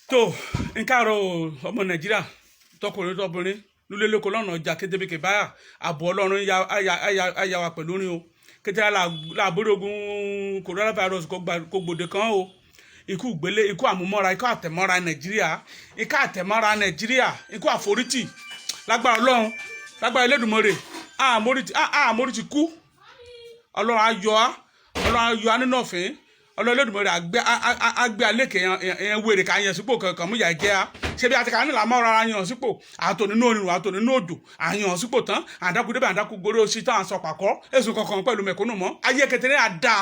tó nǹkan àrò ọmọ nàìjíríà tọkùnrin tọbìnrin nílé lóko lọ́nà ọjà kédébékè báyà ààbò ọlọ́run àyà wa pẹ̀lú orin o kété làbórí ogun coronavirus kò gbòde kan o ikú gbélé ikú àmúmọ́ra ikú àtẹ̀mọ́ra nàìjíríà ikú àforítì lágbára ọlọ́run lágbára Elédùmarè àmórí ti kú ọlọ́run ayọ̀ á nínú ọ̀fìn ọlọ́run Elédùmarè àgbẹ̀ àlékè yẹn wèrè ká yẹn sípò kankan mú yà jẹ́ a ṣé bí àti ká nílà máa rárá yàn sípò àtò nínú orin àtò nínú òdò àyàn sípò tán àdákú débẹ̀ àdákú gorí oṣù tán àṣọ pàkọ́ èsùn kankan pẹ̀lú mẹ̀kúnnù mọ́ ayé kékeré àdá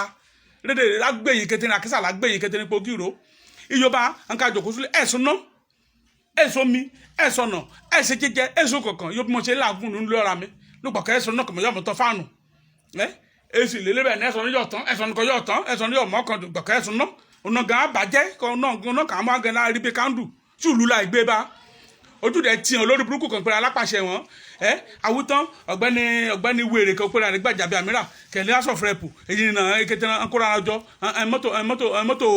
lédè lágbẹ̀yìn kékeré àkísà lágbẹ̀yìn kékeré pogiro ìyọba nǹkan àjòkó sílẹ̀ ẹ̀sùn náà ẹ̀sùn mi ẹ̀sùn náà ẹ̀sùn jíjẹ ẹ̀sùn kankan yóò bí mo ṣe láàgùn nínú lọ́ra mi lùpàkẹ́ ẹ̀sùn náà kọ̀mọ̀ yọ̀mọ̀ tán fáànù èsì lélẹ́bẹ̀ ẹ̀sùn ní yọ̀tán ẹ̀sùn ní yọ̀tán ẹ̀sùn ní yọ̀mọ̀ kan gbọ̀kẹ́ ẹ̀sùn náà ọ̀nà gan abàjẹ́ ọ̀nà kàn máa gan láàrin bí kándù ṣùlù la ìgbé bá ojú rẹ̀ tiẹ̀ olórí burúkú kan pé alápàṣẹ wọn àwùtán ọ̀gbẹ́ni wèrè kan pé àrígbàjàbí àmìrà kẹ̀lé house of rep èyí nà kété ńkóra ọjọ́ mọ́tò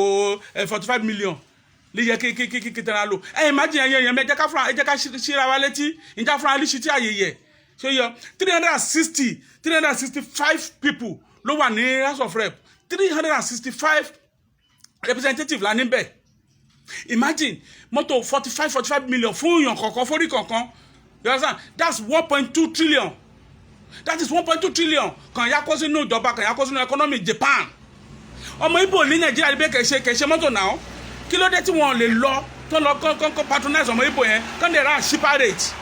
45 million líyẹ kété náà lò imagine ẹ̀yẹ ẹ jẹ́ ká ṣíra wa létí ìjà fúnra lè ṣí tí àyè yẹ ṣé yọ 365 people ló wà ní house of rep 365 representative la níbẹ̀ imagine mọ́tò 45 million fún èèyàn kọ̀ọ̀kan fórí kọ̀ọ̀kan you understand that's 1.2 trillion that is 1.2 trillion kàn yá kó sínú ìjọba kàn yá kó sínú economy Japan ọmọ Ìgbò ní Nàìjíríà níbẹ̀ kẹ̀ṣẹ̀ mọ́tò náà kí ló dé tí wọ́n lè lọ tó lọ kọ́ patronize ọmọ Ìgbò yẹn kàn dẹ̀ ra cheaper rate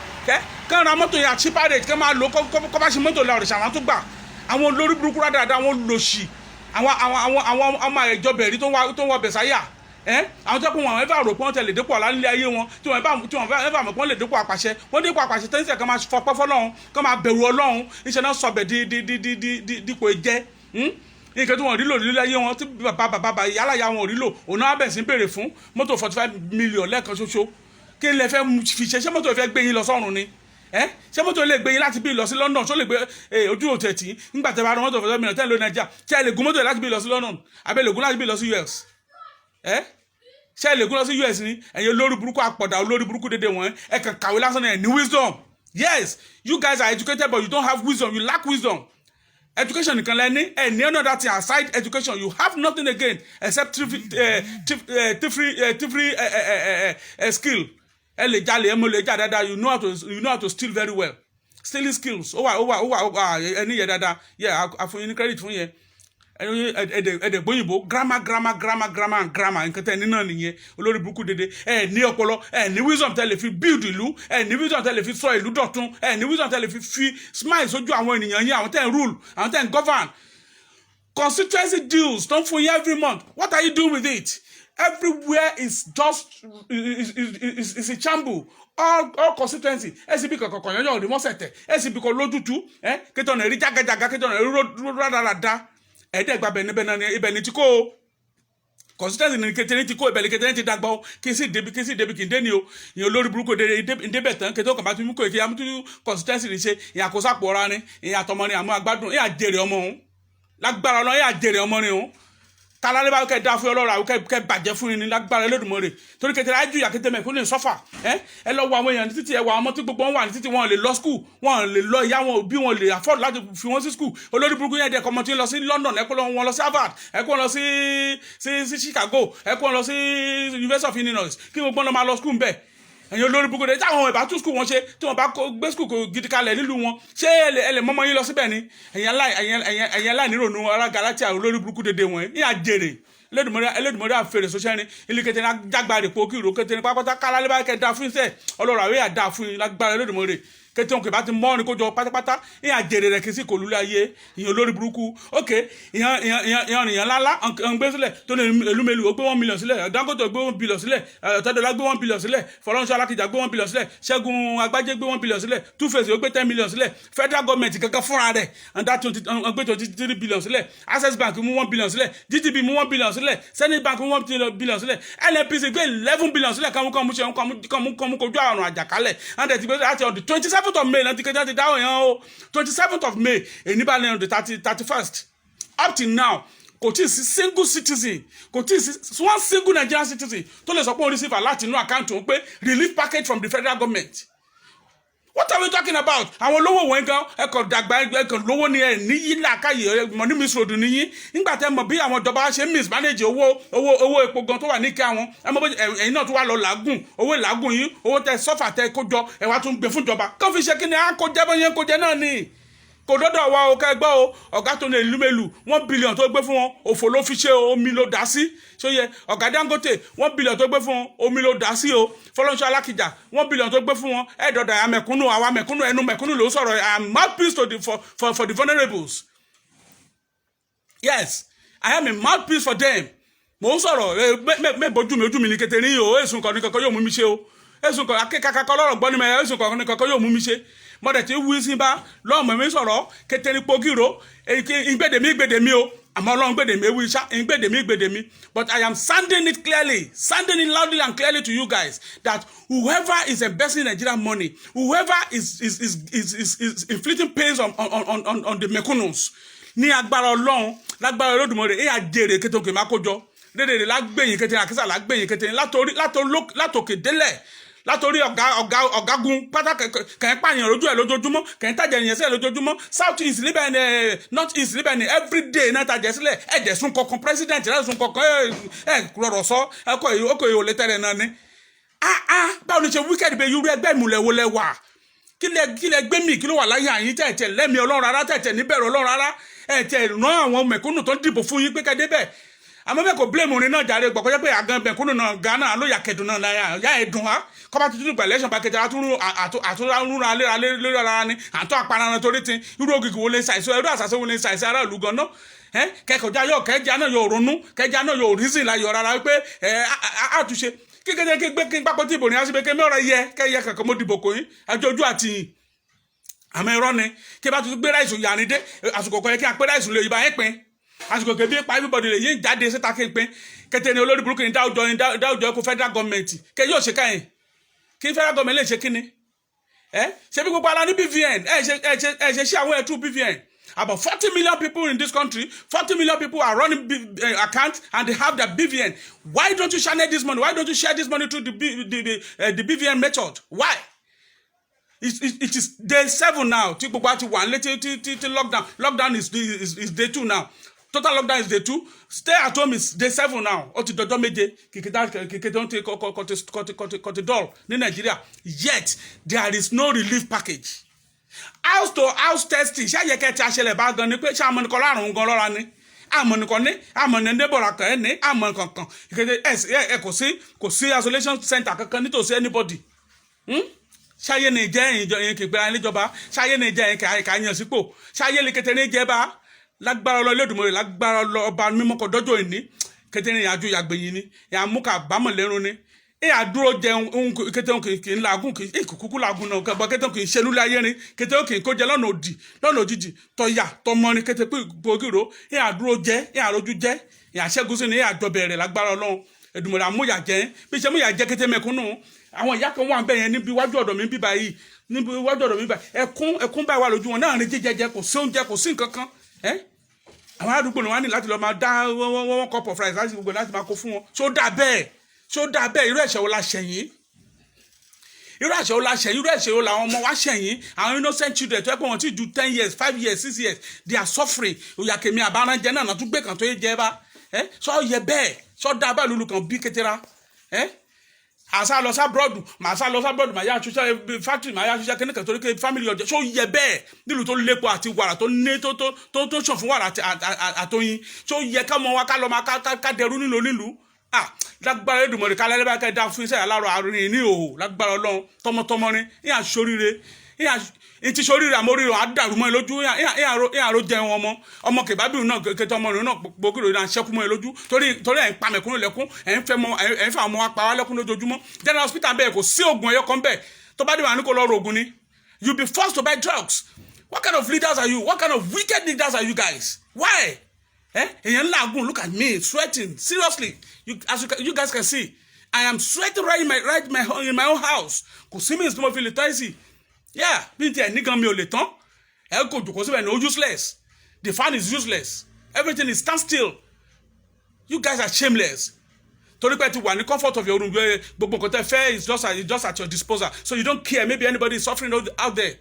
kàn ra mọ́tò yẹn cheaper rate kàn máa lò kọ́ bá ṣe mọ́tò lọ òrìṣà wọn tó gbà àwọn olórí burúkú rádàdà àwọn lòṣì àwọn ọmọ ìjọba ẹ̀rí tó ń wọ bẹ̀sáyà àwọn tó kún wọn ẹ̀fà rò pé wọ́n tẹ̀lé dépò ọ̀la nílé ayé wọn tí wọ́n ẹ̀fà mọ̀ pé wọ́n lè dépò àpàṣẹ wọ́n dépò àpàṣẹ tẹ́sílẹ̀ kan máa fọpẹ́ fọlọ́run kan máa bẹ̀rù ọlọ́run iṣẹ́ náà sọbẹ̀ dípò ẹ̀jẹ̀ nǹkan tí wọ́n rí lò nílé ayé wọn tí bàbá yálàyà wọn ò rí lò òun náà bẹ̀ sí béèrè fún mọ́tò 45 million lẹ́ẹ̀kan ṣoṣo kí lẹ fẹ́ fi ṣe mọ́tò fẹ́ gbé yín lọ sọ́run ni ṣé mọ́tò lè gbé yín láti bí lọ sí London ṣó lè gbé ojú òtẹ̀tì nígbà tẹ́ bá rán mọ́tò 45 million tẹ́ ló Nàìjíríà ṣé lè gún mọ́tò láti bí lọ sí London àbẹ́ lè gún láti bí lọ sí US ṣé lè gún lọ sí US ni ẹ̀yin olórí burúkú àpọ̀dà olórí burúkú dédé wọn ẹ kàn kàwé lásán ẹ̀ ní wisdom yes you guys are educated but you don't have wisdom you lack wisdom education nìkan lẹ́ni ẹ̀ ní another thing aside education you have nothing again except free skill ẹ lè jalè ẹ mọ lè jà dáadáa you know how to steal very well stealing skills ó wà ẹni yẹ dáadáa yẹ àfọyín ní credit fún yẹn ẹdẹ gbóyìnbó grammar nǹkan tẹ ní náà nìyẹn olórí burúkú dédé ẹ ní ọpọlọ ẹ ní wisdom tẹ lè fi build ìlú ẹ ní wisdom tẹ lè fi sọ ìlú dọ̀tun ẹ ní wisdom tẹ lè fi smile sójú àwọn ènìyàn yín àwọn tẹ ń rule àwọn tẹ ń govern constituency deals tó ń fún yín every month what are you doing with it everywhere is just is a shamble all constituency SCB kankan yọnyọ òdì mọ́sẹ̀tẹ̀ SCB kan lójútu kétọ́ náà rí jágajàga kétọ́ náà rí rádaràda ẹ̀ẹ́dẹ́gba bẹ̀nibẹ̀ náà ibẹ̀ ni ti kó o constituency ní kékeré ti kó ibẹ̀ ni kékeré ti dàgbà o kí n sì débi kí n dé ni o ìyẹn olórí burúkú ìdébẹ̀ tán kétọ́ kàn bá tún mú kó èké amútú constituency ní ṣe ìyẹn àkóso àpò ọ̀ra ni ìyẹn àtọmọ ni àmú agbádùn ìyẹn àjèrè ọmọ òun lágbára ọlọ́run ìyẹn àjèrè ọmọ ni òun kálálẹ́ bá kẹ́ da fún ọlọ́run àwọn kẹ́ bàjẹ́ fún yín ní lágbára Elédùmarè torí kékeré ayé ju ìyà kété mẹ́kún ní sọ́fà ẹ lọ wọ àwọn èèyàn ní títì ẹ wọ àwọn ọmọ tí gbogbo wọn wà ní títì wọn lè lọ skul wọn lè lọ ìyá wọn òbí wọn lè afford láti fi wọn sí skul olórí burúkú yẹn dẹ kọmọ tí ń lọ sí London ẹ kó wọn lọ sí Harvard ẹ kó wọn lọ sí Chicago ẹ kó wọn lọ sí University of Illinois kí gbogbo wọn máa lọ skul bẹ́ẹ̀ ẹ̀yin olórí burúkú dẹ táwọn ìbá tún skul wọn ṣe tí wọn bá gbé skul gidi kalẹ̀ nílùú wọn ṣé ẹ lè mọ́mọ́ yín lọ síbẹ̀ ni ẹ̀yin aláìnírònú ara Galatia olórí burúkú dédé wọn yín àjèrè Elédùmarè àfèrè sọ́sẹ́rin ilé kété ní jágbárè pò kíro kété ní pápátá kálálẹ́ bá kẹ́ da fún iṣẹ́ ọlọ́run àwẹ̀ àdá fún yín lágbára Elédùmarè kété òkè bá ti mọ́ ni kó jọ pátápátá ìyẹn àjèrè rẹ̀ kì í sì kò lulẹ̀ ayé ìyẹn olórí burúkú ok ìyẹn ńláńlá ń gbé sílẹ̀ tó ní elúmelu ó gbé 1 million sílẹ̀ Dangote gbé 1 billion sílẹ̀ Ọ̀tẹ́dọ́lá gbé 1 billion sílẹ̀ Fọlọ́runṣọ́ Alákìjà gbé 1 billion sílẹ̀ Ṣẹ́gun Agbájé gbé 1 billion sílẹ̀ Two-Face ó gbé 10 million sílẹ̀ federal government kankan fúnra rẹ̀ gbé 23 billion sílẹ̀ Access Bank mú 1 billion sílẹ̀ GTB mú 1 billion sílẹ̀ Senate Bank mú 1 billion sílẹ̀ NNPC gbé 11 billion sílẹ̀ kàmú kojú àrùn àjàkálẹ̀ and ti gbé láti on the 27th of May láti kẹjá ti dáhùn yẹn o 27th of May èyí bá lẹ́nu the 31st up till now kò tí ì sí single citizen kò tí ì sí one single Nigerian citizen tó lè sọ pé òun receive alert inú account òun pé relief package from the federal government. What are we talking about? Àwọn olówó wọn gan ẹkọ dàgbà ẹkọ lówó ni ẹ níyí làákàyè money misroad níyí nígbà tẹ́ mọ̀ bí àwọn ìjọba ṣe mismanage owó epo gan tó wà ní kí àwọn ẹ mọ̀ ẹ̀yin náà tó wà lọ làágùn owó làágùn yín owó tẹ́ sọ́fà tẹ́ kó jọ ẹ wá tún gbé fún ìjọba kó fi ṣe kí ni à ń kó jẹ́ bóyá ń kó jẹ náà ni kò dọ́dọ̀ wa o kẹgbọ́ o ọ̀gá tó ní ìlúmẹ̀lú 1 billion tó gbé fún wọn òfò ló fi ṣe omi ló dá sí ṣóyẹ ọ̀gá Dangote 1 billion tó gbé fún wọn omi ló dá sí o Fọlọ́nṣọ́ Alákìjà 1 billion tó gbé fún wọn ẹ̀dọ̀dọ̀ àmẹ̀kúnnù àwa mẹ̀kúnnù ẹnu mẹ̀kúnnù ló sọ̀rọ̀ I'm mouthpiece for the vulnerables. Yes, I am a mouthpiece for them. Mo ń sọ̀rọ̀ mẹ́bọ̀jú mi ojú mi ní kété ní o èsùn kan ní kankan yóò mú mi ṣe o èsùn kan akékaka lọ́rọ̀ gbọ́ ní mẹ́ èsùn kan ní kankan yóò mú mi ṣe mọ̀dẹ̀ tí wí sí bá lọ́mọ mi sọ̀rọ̀ kété ní pogiro ìgbèdèmí o àmọ́ ọlọ́run gbèdèmí ewu iṣá ìgbèdèmí but I am sounding it loudly and clearly to you guys that whoever is investing Nigerian money, whoever is inflicting pains on the mekunnus ní agbára ọlọ́run lágbára Olódùmarè àjèrè kété òkè má kójọ dédèrè lágbẹ̀yìn kété àkísà lágbẹ̀yìn kété látòkè délẹ̀ látòrí ọ̀gágun pátá kẹ̀yìn pààyàn lójú ẹ̀ lójoojúmọ́ kẹ̀yìn tàjẹ̀ ìyẹn sílẹ̀ lójoojúmọ́ south east libya ni north east libya ni everyday náà tàjẹ̀ sílẹ̀ ẹ̀jẹ̀ sún kankan president rẹ̀ sún kankan rọ̀rọ̀ sọ ẹ̀kọ́ ìhò létẹ́rẹ̀ náà ni. báwo ni ṣe wicked bẹ irú ẹgbẹ́ ìmùlẹ̀ wo lẹ wà kí lẹ gbé mi kí ló wà láyé àyín tẹ̀tẹ̀ lẹ́mi ọlọ́run rárá tẹ̀tẹ̀ níbẹ̀rù ọlọ́run rárá ẹ̀tẹ̀ ràn àwọn mẹ̀kúnnù tó dìbò fún yín pé kẹ́ débẹ̀ àmọ́ bẹ́ẹ̀ kò blame orin náà jàre gbọ̀kọ́ jẹ́ pé àgàn mẹ̀kúnnù náà Ghana ló yà kẹ̀dùn náà yà ẹ̀dùn wá kọ́ba tuntun pẹ̀lú ẹ̀sán pàkẹ́tì àtúnrún alẹ́ lórí ara ni àtọ́ àparanà torí ti irú ògìgì wo lè ṣàìsọ ẹrú àṣàṣe wo lè ṣàìsọ ara ìlú gan náà kẹkọjá yóò kẹjá náà yóò ronú kẹjá náà yóò reason láyọ̀ rárá wípé àtúnṣe kíkéde kí gbé kí n pápọ́ tí ìbò ní aṣípé kí mẹ́rọ yẹ kẹ́yẹ kankan mo dìbò kò yín àjọjú àtìyìn àmọ́ irọ́ ni kí bá tuntun gbé ráìsì yàrá dé àsìkò kan yẹ kí a pé ráìsì lè yí bá yín pín àsìkò kẹbí pa everybody lè yín jáde síta kí n pín kété ni olórí burúkú ni dáwùjọ kó federal government kẹ yóò ṣe káyìn kí federal government lè ṣe kíni ṣe bí gbogbo ala ní BVN ẹ ṣe àwọn ẹ̀tú BVN about 40 million people in this country 40 million people are running accounts and they have their BVN. Why don't you channel this money? Why don't you share this money through the BVN method? Why? It is day 7 now. Tí gbogbo àti wà létí lockdown is day 2 now. Total lockdown is day 2. Stay at home is day 7 now. Ó ti dọjọ́ méje kìkìtà tó ń tẹ kọ́tí dọ́ọ̀lù ní Nàìjíríà. Yet there is no relief package. House to house testing ṣé àyẹ̀kẹ́ ti aṣẹlẹ̀ bá gan ni pé ṣé àmọ́nìkan lárùn gan lọ́ra ni àmọ́nìkan ní àmọ́nì ndébọ̀rà kan ẹ̀ ní àmọ́nì kankan ẹ̀ kò sí isolation center kankan nítòsí anybody. Ṣáyé ni ìjẹ́ ẹ̀yìn kì í gbéra níjọba ṣáyé ni ìjẹ́ ẹ̀yìn kà á yàn sípò ṣáyé ni kété ní ìjẹ́ bá lágbára lọ Olódùmarè lágbára lọ ọba mímọ́ kọ dọ́jọ́ ìní kété ní ìyàjú ìyàgbẹ̀yìn ni ìyàmúkà bámọ̀ lẹ́run ni àdúró jẹun kété kì í làágùn kì í kúkú làágùn náà kẹbọ kété kì í ṣe lulẹ̀ ayé rin kété kì í kó jẹ lọ́nà òjijì tọ́yà tọmọrin kété pé gbòógìrò àdúró jẹ àrójú jẹ àṣẹ́gun sí ni àjọbẹ̀rẹ̀ lágbára Ọlọ́run Èdùmàrè àmúyà jẹ bí ṣe múyà jẹ kété mẹ̀kúnnù àwọn ìyá kan wà bẹ́ẹ̀ yẹn níbi iwájú ọ̀dọ̀ mi bíbá yìí níbi iwájú ọ̀dọ̀ mi bíbá ẹkún báyìí wà lójú wọn náà rìn jíjẹjẹ kò sí oúnjẹ kò sí nǹkan kan àwọn àdúgbò ni wọn ní láti lọ máa dá wọn cup of rice láti gbogbo láti máa kó fún wọn ṣó dà bẹ́ẹ̀ irú ẹ̀ṣẹ̀ wo la ṣẹ̀yìn irú ẹ̀ṣẹ̀ wo làwọn ọmọ wa ṣẹ̀yìn àwọn innocent children tó yẹ pé wọn ti ju 10 years 5 years 6 years they are suffering òyàkèmí àbárànjẹ náà tún gbé kan tó yẹ jẹ bá sọ yẹ bẹ́ẹ̀ sọ dá bá lulu kan bí kétera àṣà lọ sá bọ́ọ̀dù màá yá àṣùṣe factory màá yá àṣùṣe kẹ́nìkan torí pé family ọjọ́ ṣó yẹ bẹ́ẹ̀ nílùú tó lépo àti wàrà tó ní tó ṣàn fún wàrà àtọyìn ṣó yẹ ká mọ wa ká lọ máa ká dẹrú nílùú lágbára Èdùmàrè ká lẹ́lẹ́ bá ká dá fún iṣẹ́ alárò àárín ní òhò lágbára Ọlọ́run tọmọtọmọ ni ìyà sóríire ìtì sóríire àmóríire àdàrú mọ́ ẹ lójú ìyàró jẹun ọmọ kèbábìrì náà kété ọmọ rẹ náà gbogbo náà ṣẹ́kù mọ́ ẹ lójú torí ẹ̀ ń pa mẹ̀kúnnù lẹ́kún ẹ̀ ń fẹ́ ọmọ wa pa wá lẹ́kún lójoojúmọ́ general hospital bẹ́ẹ̀ kò sí oògùn ẹyọ kan bẹ́ẹ̀ tó bá dé wà ní kò lọ́ọ́ rògùn ni you be forced to buy drugs. What kind of leaders are you? What kind of wicked leaders are you guys? Why? Èyàn làágùn, look at me sweating seriously. You guys can see I am sweating right in my own house. Kò sí mi tí mo fi lè tọ́ sí. Yeah, bí n tiẹ̀ nìkan mi ò lè tán. Ẹ kò jòkó síbẹ̀ ní useless. The fan is useless. Everything is stand still. You guys are shameless. Torí pé ti wà ní comfort of your room, gbogbo nǹkan tẹ́ fẹ́ is just at your disposal, so you don't care maybe anybody is suffering out there.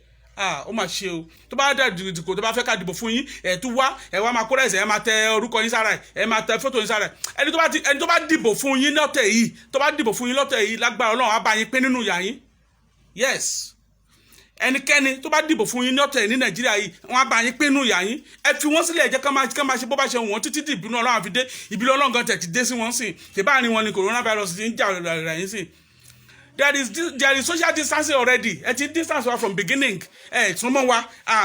Ó mà ṣe o. Tó bá dá dìbò tó bá fẹ́ ká dìbò fún yín, tún wá máa kó rẹ̀sẹ̀, máa tẹ orúkọ yín sára ẹ̀, máa tẹ fọ́tò yín sára ẹ̀. Ẹni tó bá dìbò fún yín lọ́tẹ̀ yìí, lágbára Ọlọ́run á bá yín pín nínú ìyà yín. Yes. Ẹnikẹ́ni tó bá dìbò fún yín lọ́tẹ̀ ní Nàìjíríà yìí, wọ́n á bá yín pín nínú ìyà yín. Ẹ fi wọ́n sílẹ̀, jẹ́ ká máa ṣe bó bá ṣe wọ́n títí ìbínú Ọlọ́run àfi dé. Ìbínú Ọlọ́run gan tẹ̀ ti dé sí wọn sìn. Tèbá ni wọn ni coronavirus ti ń jà rẹ̀ yín sìn. There is social distancing already. Ẹ ti distance wa from beginning. Súnmọ́ wa,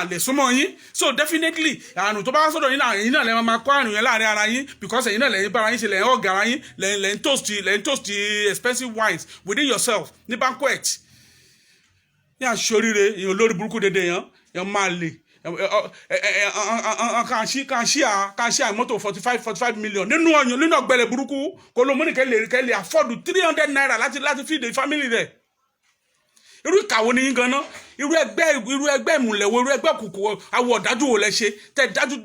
lè súnmọ́ yín. So definitely, àrùn tó bá wá sọ́dọ̀ yín náà, ẹ̀yin náà lè máa kó àrùn yẹn láàrin ara yín, because ẹ̀yin náà lẹ́yìn bára yín ṣe lẹ́yìn ọ̀gá ara yín, lẹ́yìn toast expensive wines within yourself ní banquet. Ní àṣoríire, èèyàn lórí burúkú dédé yẹn máa lè. Kan ṣí àmọ́tò 45 million nínú ọ̀gbẹ̀lẹ̀ burúkú kò ló mú ní kẹ́lẹ̀ afford 300 naira láti feed the family rẹ̀. Irú ìkàwọ́ ni yín gan-an, irú ẹgbẹ́ ìmùlẹ̀wọ̀, irú ẹgbẹ́ òkùnkùn àwọ̀ ọ̀dájú wo lẹ ṣe tẹ dájú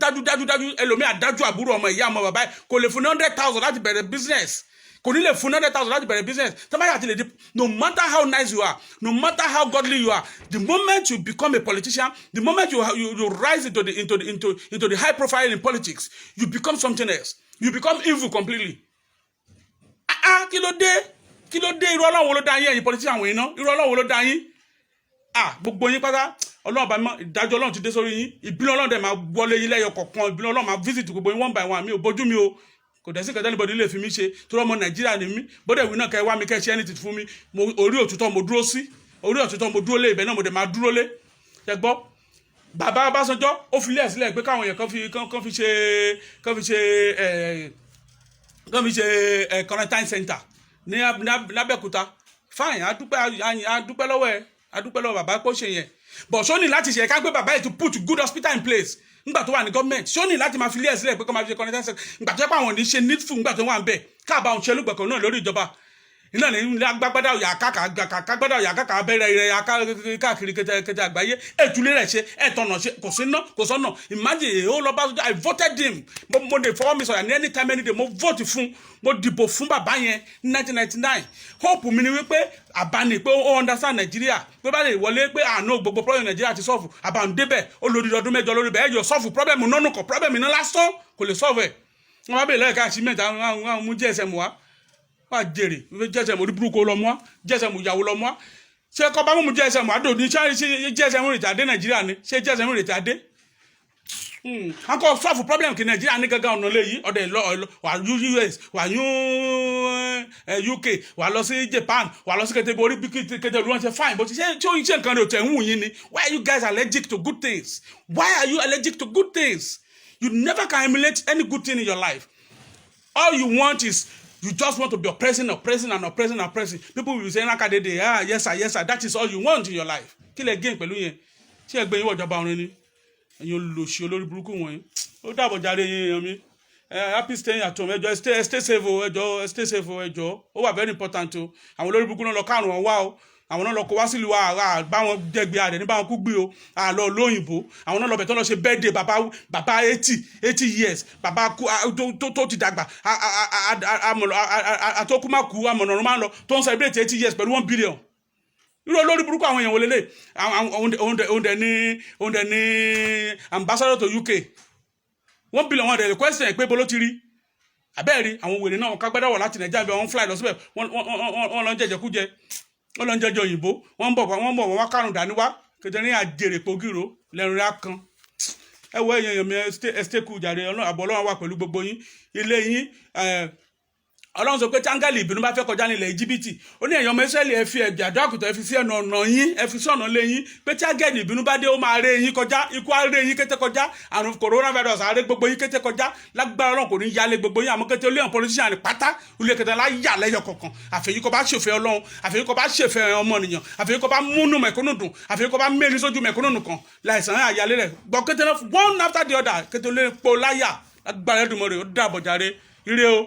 ẹlòmíà dájú àbúrò ọmọ ìyá ọmọ bàbá kò lè fún 100,000 láti bẹ̀rẹ̀ business. Kò ní lè fún 100,000 láti bẹ̀rẹ̀ business. Tẹ́lẹ̀ àti lè di, no matter how nice you are, no matter how godly you are, the moment you become a politician, the moment you rise into the high profile in politics, you become something else. You become evil completely. Kí ló dé? Irú Ọlọ́run wo ló dá yín ẹ̀yin politician wọ̀nyí náà? Irú Ọlọ́run wo ló dá yín? Gbogbo yín pátá, Ọlọ́run bá mọ́ ìdájọ́ Ọlọ́run ti dé sórí yín. Ìbínú Ọlọ́run dẹ̀ máa wọlé yín lẹ́yọ kọ̀ọ̀kan. Ìbínú Ọlọ́run máa visit gbogbo yín one by one. Mi ò bójú mi o. Kò dẹ̀ sí kẹtẹ́ níbọ̀dí lè fi mí ṣe torí ọmọ Nàìjíríà ni mí. Bódẹ̀ wí náà kẹ́ wá mi kẹ́ ṣe anything fún mi. Orí òtítọ́ mo dúró sí. Orí òtítọ́ mo dúró lé, ibẹ̀ náà mo dẹ̀ máa dúró lé. Ṣé gbọ́? Bàbá Ọbásanjọ́ ó fi lé sílẹ̀ pé káwọn èèyàn kan fi ṣe quarantine center ní Abẹ́òkúta. Fine, a dúpẹ́ lọ́wọ́ bàbá kó ṣe yẹn. But ṣó ní láti ṣe ká gbé bàbá yìí to put good hospital in place. Nígbà tó wà ní gọ́ọ̀mẹ̀ntì ṣó ní láti máa fi lé sílẹ̀ pé kó máa fi ṣe quarantine center. Nígbà tó yẹ pé àwọn ò ní ṣe needful nígbà tó wà ń bẹ̀ káàbà òun ṣe lùgbẹ̀kọ̀ náà lórí ìjọba. Iná ní agbágbádá òyà kákà abẹ́rẹ́ rẹ̀ káàkiri kẹtẹ àgbáyé ètùlé rẹ̀ ṣe ẹ̀tọ̀nà ṣe kò sọ́nà. Imagine ó lọ bá I voted him. Mo lè fọwọ́ mi sọ̀rọ̀ ní anytime any day mo vote fún, mo dìbò fún bàbá yẹn ní 1999. Hope mi ni wípé àbáni pé ó understand Nàìjíríà pé bá lè wọlé pé àánú gbogbo problem Nàìjíríà ti solve àbánu débẹ̀ ó lórí ọdún mẹ́jọ lórí bẹ́ẹ̀ yóò solve problem nánú kan problem iná lásán kò lè solve ẹ̀. Wọ́n bá bèèrè lẹ́ẹ̀ká sí mẹ́ta àwọn mú GSM wá. Wá jèrè GSM orí burúkú lọ mọ́ GSM ìyàwó lọ mọ́ ṣé kọ́ bá mú GSM àdó ní ṣé GSM rètí adé Nàìjíríà ni ṣé GSM rètí adé. Wọ́n kọ́ solve problem kí Nàìjíríà ní gángan ọ̀nà lẹ́yìn ọ̀dẹ̀ wà US wà UK wà lọ sí Japan wà lọ sí kẹtẹ́bí orí bí kẹtẹ́ olúwọn ṣe fine but ṣé nǹkan rẹ̀ ò tẹ̀ ń wù yín ni? Why are you guys allergic to good things? Why are you allergic to good things? You never can emulate any good thing in your life. All you want is you just want to be oppressing. People will say, yes sir, that is all you want in your life. Kí lẹ gain pẹ̀lú yẹn? Ṣé ẹgbẹ́ yín wọ̀ ìjọba ọ̀run ni? Ẹ̀yin olóṣì olórí burúkú wọ̀nyí. Ó dàbọ̀ jàre yín mi. Happy staying at home. Ẹjọ́ stay safe o. Stay safe o. Ẹjọ́. Ó wà very important o. Àwọn olórí burúkú náà lọ kárùn wọn wá o. Àwọn náà lọ kó wá sílùú wa bá wọn jẹgbẹ́ àdẹ̀ ní bá wọn kú gbé o. Lọ lóyìnbó. Àwọn náà lọ bẹ̀ tó lọ ṣe birthday bàbá 80 years. Bàbá tó ti dàgbà. Àtọkùnmákù amọ̀nàrún máa ń lọ tó ń celebrate 80 years pẹ̀lú 1 billion. Irú olórí burúkú àwọn èèyàn wọlé lé. Òun dẹ̀ ní ambassador to UK. 1 billion wọn dẹ̀ question pé bolo ti rí. Àbẹ́ẹ̀rí àwọn wèrè náà kágbádá wọ̀ láti Nàìjíríà bí wọ́n fly lọ síbẹ̀ wọ́n lọ jẹjẹkújẹ. Wọ́n lọ jẹjọ òyìnbó wọ́n bọ̀ wọ́n kárùn dání wá kẹtẹrin àjèrè pògìrò lẹ́rìn rẹ̀ kan. Ẹ wọ èèyàn mi stay cool jàre àbọ̀ Ọlọ́run wà pẹ̀lú gbogbo yín ilé yín. Ọlọ́run sọ pé táńgàlì ìbínú bá fẹ́ kọjá nílẹ̀ Íjíbítì ó ní ẹ̀yàn ọmọ Ísírẹ́lì ẹ fi ẹ̀jẹ̀ àdó àgùntàn ẹ fi sí ẹnu ọ̀nà yín ẹ fi sí ọ̀nà lé yín pé táńgàlì ìbínú bá dé ó máa ré yín kọjá ikú á ré yín kété kọjá àrùn coronavirus á ré gbogbo yín kété kọjá lágbára Ọlọ́run kò ní yálé gbogbo yín àmọ́ kété olóyàn politician pátá ilé kété lá yà lẹ́yọ kọ̀ọ̀kan àfẹ́yí kọ́ bá ṣèfẹ́ Ọlọ́run àfẹ́yí kọ́ bá ṣèfẹ́ ọmọnìyàn àfẹ́yí kọ́ bá múnú mẹ̀kúnnù dùn àfẹ́yí kọ́ bá mẹ́rin sójú mẹ̀kúnnù kan láìsàn àyálé rẹ̀ gbọ́ kété náà one after the other kété olóyìn pọ̀ láyà lágbára Ẹlẹ́dùmarè ó dàbọ̀ jàre ire o.